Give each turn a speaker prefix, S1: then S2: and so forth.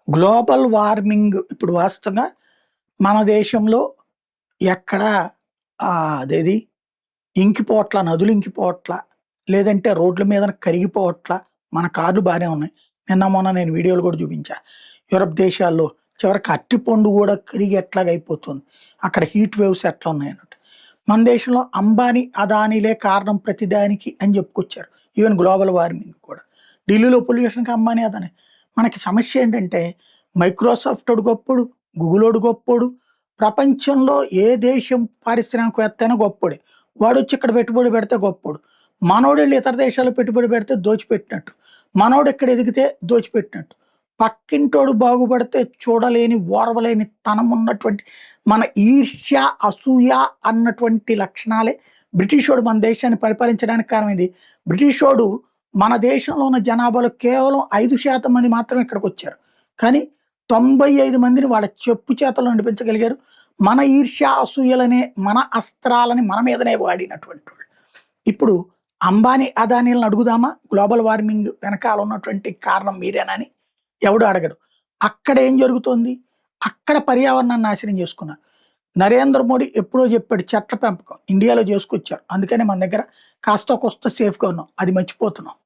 S1: Global warming ఇప్పుడు వాస్తవంగా మన దేశంలో ఎక్కడ అదేది ఇంకిపోవట్ల, నదులు ఇంకిపోవట్ల, లేదంటే రోడ్ల మీదన కరిగిపోవట్ల. మన కార్లు బానే ఉన్నాయి. నిన్న మొన్న నేను వీడియోలు కూడా చూపించా. యూరప్ దేశాల్లో చివరికి అరటిపండు కూడా కరిగి ఎట్లాగైపోతుంది. అక్కడ హీట్ వేవ్స్ ఎట్లా ఉన్నాయన్నట్టు. మన దేశంలో అంబానీ, అదానీలే కారణం ప్రతిదానికి అని చెప్పుకొచ్చారు. ఈవెన్ గ్లోబల్ వార్మింగ్ కూడా. ఢిల్లీలో పొల్యూషన్‌కి అంబానీ, అదానీ. మనకి సమస్య ఏంటంటే మైక్రోసాఫ్ట్ ఓడు గొప్పోడు, గూగుల్ ఓడు గొప్పోడు, ప్రపంచంలో ఏ దేశం పారిశ్రామికవేత్త అయినా గొప్పోడే. వాడొచ్చి ఇక్కడ పెట్టుబడి పెడితే గొప్పోడు. మనోడెళ్ళి ఇతర దేశాల్లో పెట్టుబడి పెడితే దోచిపెట్టినట్టు. మనోడు ఇక్కడ ఎదిగితే దోచిపెట్టినట్టు. పక్కింటోడు బాగుపడితే చూడలేని, ఓర్వలేని తనం ఉన్నటువంటి మన ఈర్ష్య, అసూయ అన్నటువంటి లక్షణాలే బ్రిటిషోడు మన దేశాన్ని పరిపాలించడానికి కారణమైంది. బ్రిటిషోడు మన దేశంలో ఉన్న జనాభాలో కేవలం 5% మంది మాత్రమే ఇక్కడికొచ్చారు. కానీ 95 మందిని వాళ్ళ చెప్పు చేతల్లో నడిపించగలిగారు. మన ఈర్ష్య, అసూయలనే మన అస్త్రాలని మన మీదనే వాడినటువంటి వాళ్ళు. ఇప్పుడు అంబానీ, అదానీలను అడుగుదామా గ్లోబల్ వార్మింగ్ వెనకాల ఉన్నటువంటి కారణం మీరేనని? ఎవడు అడగడు. అక్కడ ఏం జరుగుతోంది? అక్కడ పర్యావరణాన్ని నాశనం చేసుకున్నారు. నరేంద్ర మోడీ ఎప్పుడో చెప్పాడు చెట్ల పెంపకం ఇండియాలో చేసుకొచ్చారు. అందుకనే మన దగ్గర కాస్తో కోస్తో సేఫ్‌గా ఉన్నాం. అది మర్చిపోతున్నాం.